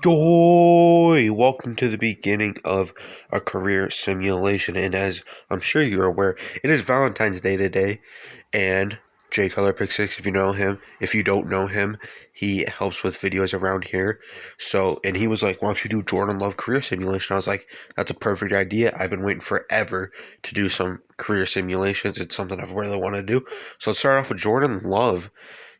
Joy! Welcome to the beginning of a career simulation, and as I'm sure you're aware, it is Valentine's Day today, and J Color Pick 6, if you know him. If you don't know him, he helps with videos around here. And he was like, why don't you do Jordan Love career simulation? I was like, that's a perfect idea. I've been waiting forever to do some career simulations. It's something I really want to do. So let's start off with Jordan Love.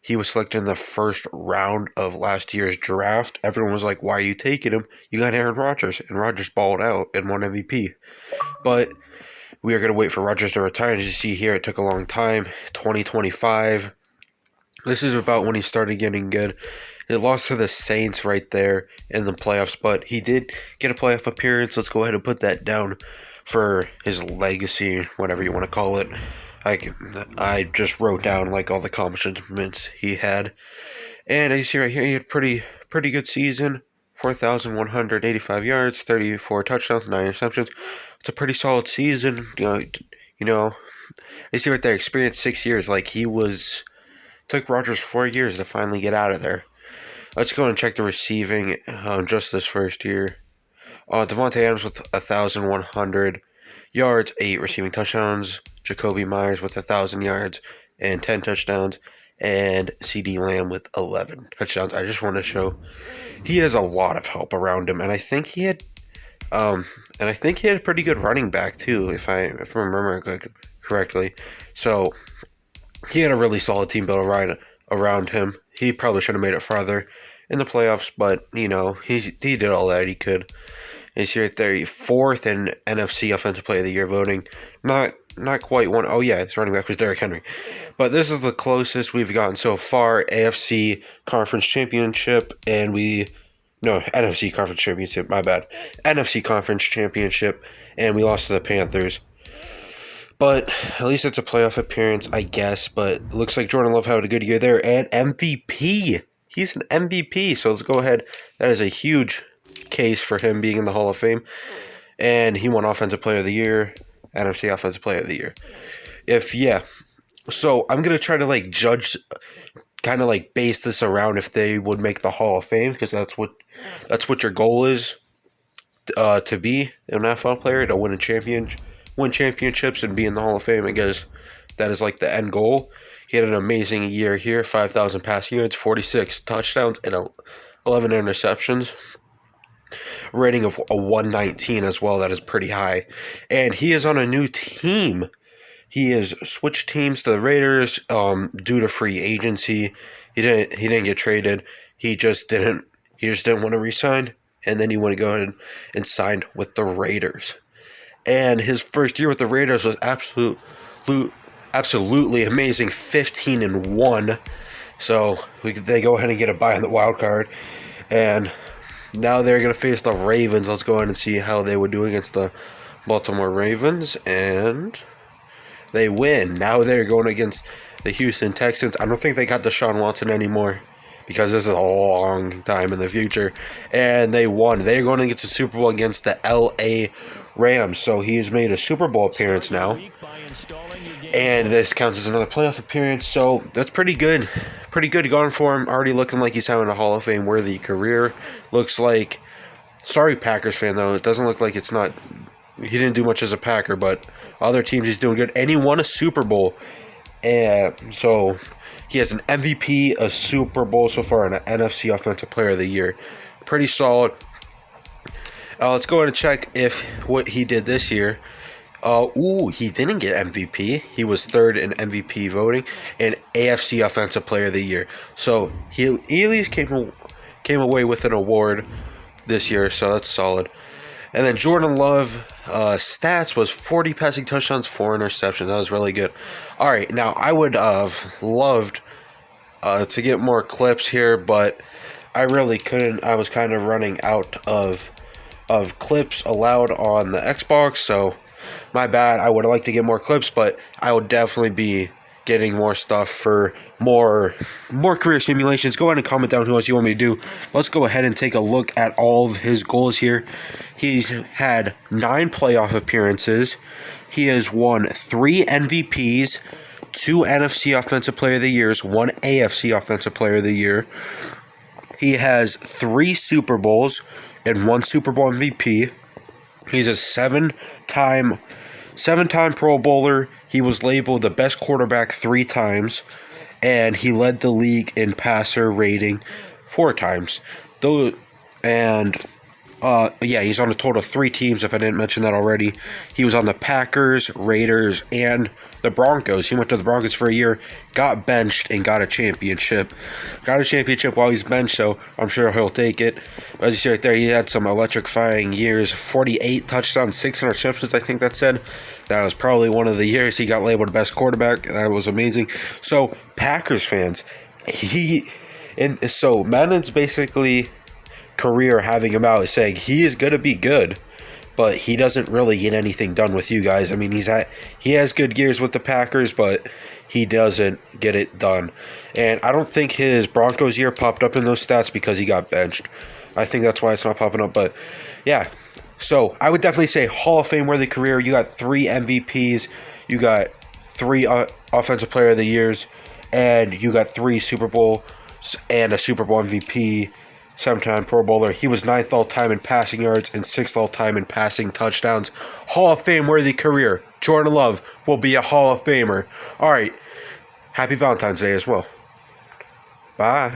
He was selected in the first round of last year's draft. Everyone was like, why are you taking him? You got Aaron Rodgers. And Rodgers balled out and won MVP. But we are going to wait for Rodgers to retire. As you see here, it took a long time. 2025. This is about when he started getting good. He lost to the Saints right there in the playoffs, but he did get a playoff appearance. Let's go ahead and put that down for his legacy, whatever you want to call it. I just wrote down like all the accomplishments he had, and as you see right here, he had pretty good season. 4,185 yards, 34 touchdowns, 9 interceptions. It's a pretty solid season. You see right there, experienced 6 years. Like took Rodgers 4 years to finally get out of there. Let's go and check the receiving just this first year. Devontae Adams with 1,100 yards, 8 receiving touchdowns. Jacoby Myers with 1,000 yards and 10 touchdowns. And CD Lamb with 11 touchdowns. I just want to show he has a lot of help around him, and I think he had a pretty good running back too, if I remember correctly. So he had a really solid team built around him. He probably should have made it farther in the playoffs, but he did all that he could. You see right there, fourth in NFC Offensive Player of the Year voting. Not quite one. Oh yeah, his running back was Derrick Henry. But this is the closest we've gotten so far. AFC Conference Championship, NFC Conference Championship, my bad. NFC Conference Championship, and we lost to the Panthers. But at least it's a playoff appearance, I guess. But it looks like Jordan Love had a good year there, and MVP. He's an MVP, so let's go ahead. That is a huge case for him being in the Hall of Fame. And he won Offensive Player of the Year, NFC Offensive Player of the Year. So I'm going to try to judge, kind of base this around if they would make the Hall of Fame, because that's what your goal is, to be an NFL player, to win championships and be in the Hall of Fame. I guess that is the end goal. He had an amazing year here, 5,000 passing yards, 46 touchdowns, and 11 interceptions. Rating of a 119 as well. That is pretty high. And he is on a new team. He has switched teams to the Raiders due to free agency. He didn't get traded. He just didn't want to resign, and then he wanted to go ahead and sign with the Raiders. And his first year with the Raiders was absolutely amazing, 15-1. So they go ahead and get a bye on the wild card, and now they're going to face the Ravens. Let's go ahead and see how they would do against the Baltimore Ravens. And they win. Now they're going against the Houston Texans. I don't think they got Deshaun Watson anymore, because this is a long time in the future. And they won. They're going to get to the Super Bowl against the L.A. Rams. So he has made a Super Bowl appearance now. And this counts as another playoff appearance. So that's pretty good. Pretty good going for him. Already looking like he's having a Hall of Fame worthy career. Looks like, sorry Packers fan though, it doesn't look like it's not, he didn't do much as a Packer, but other teams he's doing good. And he won a Super Bowl. And so he has an MVP, a Super Bowl so far, and an NFC Offensive Player of the Year. Pretty solid. Let's go ahead and check what he did this year. He didn't get MVP. He was third in MVP voting and AFC Offensive Player of the Year. So he at least came away with an award this year, so that's solid. And then Jordan Love stats was 40 passing touchdowns, 4 interceptions. That was really good. All right, now I would have loved to get more clips here, but I really couldn't. I was kind of running out of clips allowed on the Xbox, so my bad. I would like to get more clips, but I would definitely be getting more stuff for more career simulations. Go ahead and comment down who else you want me to do. Let's go ahead and take a look at all of his goals here. He's had 9 playoff appearances. He has won 3 MVPs, 2 NFC Offensive Player of the Years, 1 AFC Offensive Player of the Year. He has 3 Super Bowls and 1 Super Bowl MVP. He's a seven-time Pro Bowler. He was labeled the best quarterback 3 times, and he led the league in passer rating 4 times. He's on a total of 3 teams, if I didn't mention that already. He was on the Packers, Raiders, and the Broncos. He went to the Broncos for a year, got benched, and got a championship. Got a championship while he's benched, so I'm sure he'll take it. But as you see right there, he had some electrifying years. 48 touchdowns, 6 interceptions, I think that said. That was probably one of the years he got labeled best quarterback. That was amazing. So, Packers fans, Madden's basically career having him out is saying he is going to be good, but he doesn't really get anything done with you guys. I mean, he has good years with the Packers, but he doesn't get it done. And I don't think his Broncos year popped up in those stats because he got benched. I think that's why it's not popping up. But yeah, so I would definitely say Hall of Fame worthy career. You got 3 MVPs, you got 3 Offensive Player of the Years, and you got 3 Super Bowl and a Super Bowl MVP. 7-time Pro Bowler. He was 9th all-time in passing yards and 6th all-time in passing touchdowns. Hall of Fame-worthy career. Jordan Love will be a Hall of Famer. All right. Happy Valentine's Day as well. Bye.